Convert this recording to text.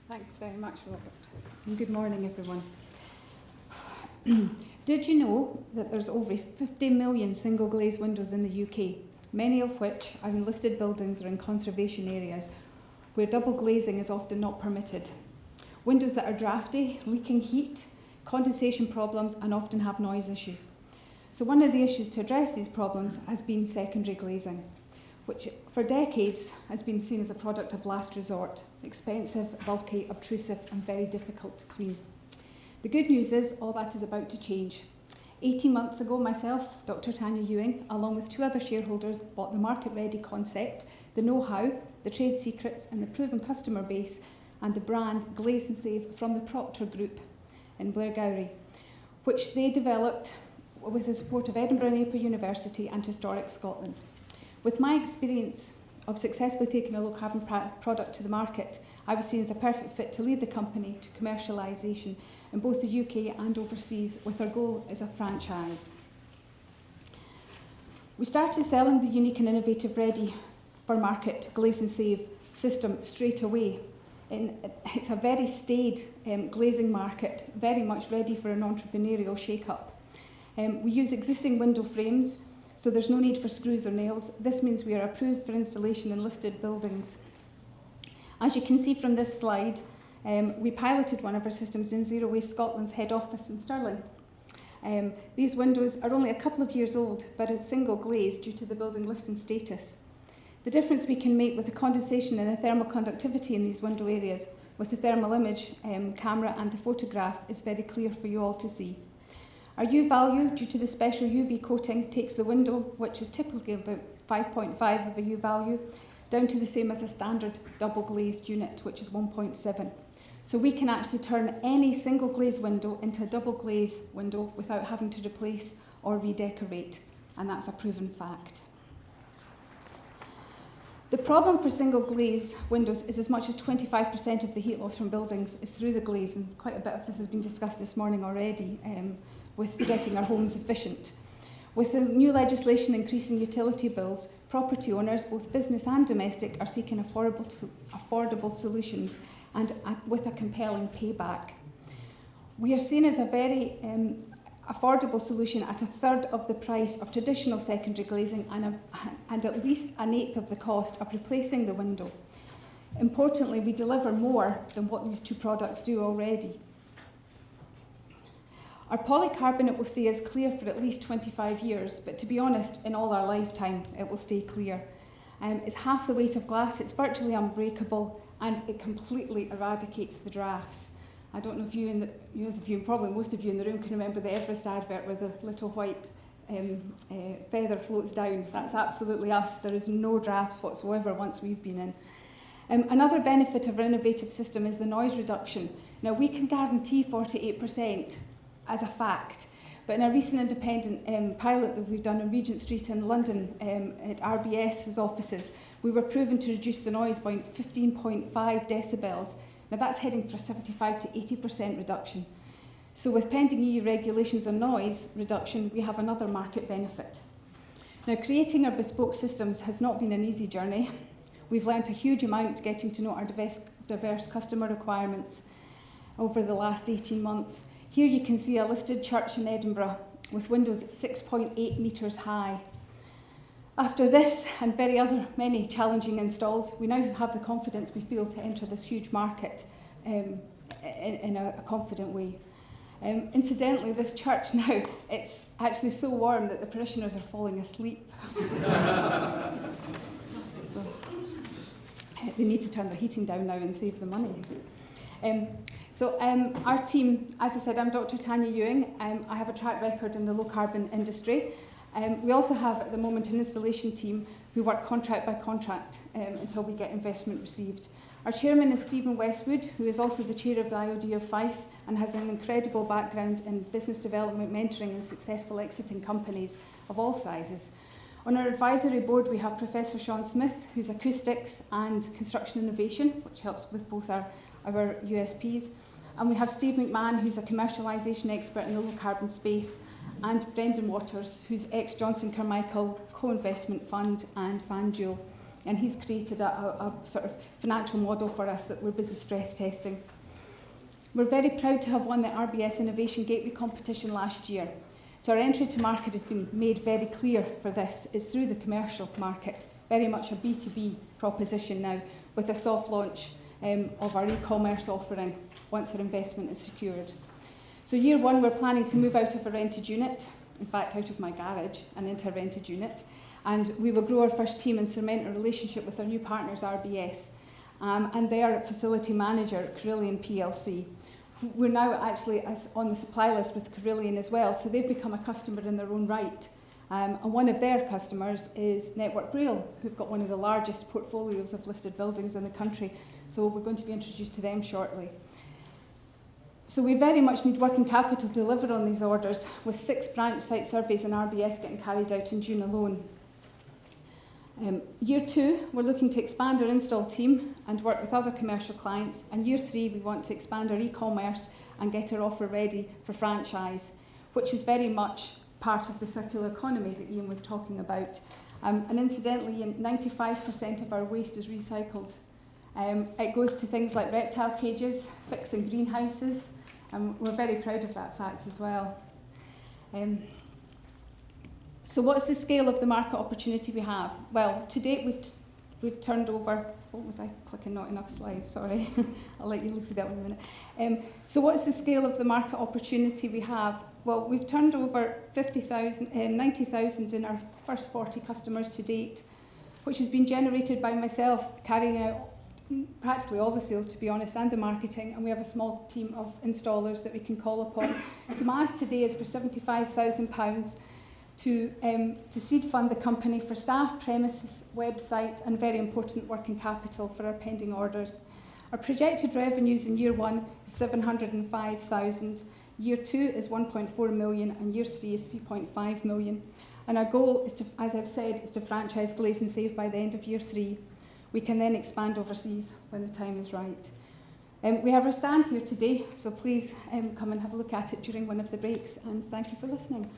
Thanks very much, Robert. And good morning, everyone. Did you know that there's over 50 million single glazed windows in the UK, many of which are in listed buildings or in conservation areas where double glazing is often not permitted? Windows that are drafty, leaking heat, condensation problems, and often have noise issues. So one of the issues to address these problems has been secondary glazing, which for decades has been seen as a product of last resort, expensive, bulky, obtrusive, and very difficult to clean. The good news is all that is about to change. 18 months ago, myself, Dr. Tanya Ewing, along with 2 other shareholders, bought the market-ready concept, the know-how, the trade secrets, and the proven customer base, and the brand Glaze and Save from the Proctor Group in Blairgowrie, which they developed with the support of Edinburgh and April University and Historic Scotland. With my experience of successfully taking a low-carbon product to the market, I was seen as a perfect fit to lead the company to commercialisation in both the UK and overseas, with our goal as a franchise. We started selling the unique and innovative ready-for-market Glaze and Save system straight away. It's a very staid glazing market, very much ready for an entrepreneurial shake-up. We use existing window frames, so there's no need for screws or nails. This means we are approved for installation in listed buildings. As you can see from this slide, we piloted one of our systems in Zero Waste Scotland's head office in Stirling. These windows are only a couple of years old, but it's single glazed due to the building listing status. The difference we can make with the condensation and the thermal conductivity in these window areas with the thermal image camera and the photograph is very clear for you all to see. Our U value, due to the special UV coating, takes the window, which is typically about 5.5 of a U value, down to the same as a standard double glazed unit, which is 1.7. So we can actually turn any single glazed window into a double glazed window without having to replace or redecorate, and that's a proven fact. The problem for single glazed windows is as much as 25% of the heat loss from buildings is through the glaze, and quite a bit of this has been discussed this morning already with getting our homes efficient. With the new legislation increasing utility bills, property owners, both business and domestic, are seeking affordable solutions and with a compelling payback. We are seen as a very affordable solution at 1/3 of the price of traditional secondary glazing and at least 1/8 of the cost of replacing the window. Importantly, we deliver more than what these 2 products do already. Our polycarbonate will stay as clear for at least 25 years, but to be honest, in all our lifetime, it will stay clear. It's half the weight of glass, it's virtually unbreakable, and it completely eradicates the drafts. I don't know if probably most of you in the room can remember the Everest advert where the little white feather floats down. That's absolutely us. There is no drafts whatsoever once we've been in. Another benefit of our innovative system is the noise reduction. Now, we can guarantee 48% as a fact, but in a recent independent pilot that we've done on Regent Street in London at RBS's offices, we were proven to reduce the noise by 15.5 decibels. Now that's heading for a 75 to 80% reduction. So with pending EU regulations on noise reduction, we have another market benefit. Now, creating our bespoke systems has not been an easy journey. We've learnt a huge amount getting to know our diverse customer requirements over the last 18 months. Here you can see a listed church in Edinburgh with windows at 6.8 metres high. After this and many challenging installs, we now have the confidence we feel to enter this huge market in a confident way. Incidentally, this church now, it's actually so warm that the parishioners are falling asleep. So they need to turn the heating down now and save the money. Our team, as I said, I'm Dr. Tanya Ewing. I have a track record in the low-carbon industry. We also have, at the moment, an installation team who work contract by contract until we get investment received. Our chairman is Stephen Westwood, who is also the chair of the IOD of Fife and has an incredible background in business development, mentoring and successful exiting companies of all sizes. On our advisory board, we have Professor Sean Smith, who's acoustics and construction innovation, which helps with both our USPs. And we have Steve McMahon, who's a commercialisation expert in the low-carbon space, and Brendan Waters, who's ex-Johnson Carmichael Co-Investment Fund and FanDuel. and he's created a sort of financial model for us that we're busy stress testing. We're very proud to have won the RBS Innovation Gateway competition last year. So our entry to market has been made very clear for this. It's through the commercial market, very much a B2B proposition now, with a soft launch of our e-commerce offering once our investment is secured. So year one, we're planning to move out of a rented unit, in fact out of my garage and into a rented unit, and we will grow our first team and cement a relationship with our new partners, RBS, and their facility manager, Carillion PLC. We're now actually on the supply list with Carillion as well, so they've become a customer in their own right. And one of their customers is Network Rail, who've got one of the largest portfolios of listed buildings in the country, so we're going to be introduced to them shortly. So we very much need working capital to deliver on these orders, with 6 branch site surveys and RBS getting carried out in June alone. Year 2, we're looking to expand our install team and work with other commercial clients. And year 3, we want to expand our e-commerce and get our offer ready for franchise, which is very much part of the circular economy that Ian was talking about. And incidentally, 95% of our waste is recycled. It goes to things like reptile cages, fixing greenhouses, and we're very proud of that fact as well. So what's the scale of the market opportunity we have? Well, to date we've turned over, what was I clicking, not enough slides, sorry. I'll let you look at that in a minute. So what's the scale of the market opportunity we have? Well, we've turned over 90,000 in our first 40 customers to date, which has been generated by myself carrying out practically all the sales, to be honest, and the marketing, and we have a small team of installers that we can call upon. So my ask today is for £75,000 to seed fund the company for staff, premises, website, and very important working capital for our pending orders. Our projected revenues in year 1 is 705,000, year 2 is 1.4 million, and year 3 is 3.5 million. And our goal is to, as I've said, is to franchise Glaze and Save by the end of year 3. We can then expand overseas when the time is right. We have our stand here today, so please come and have a look at it during one of the breaks, and thank you for listening.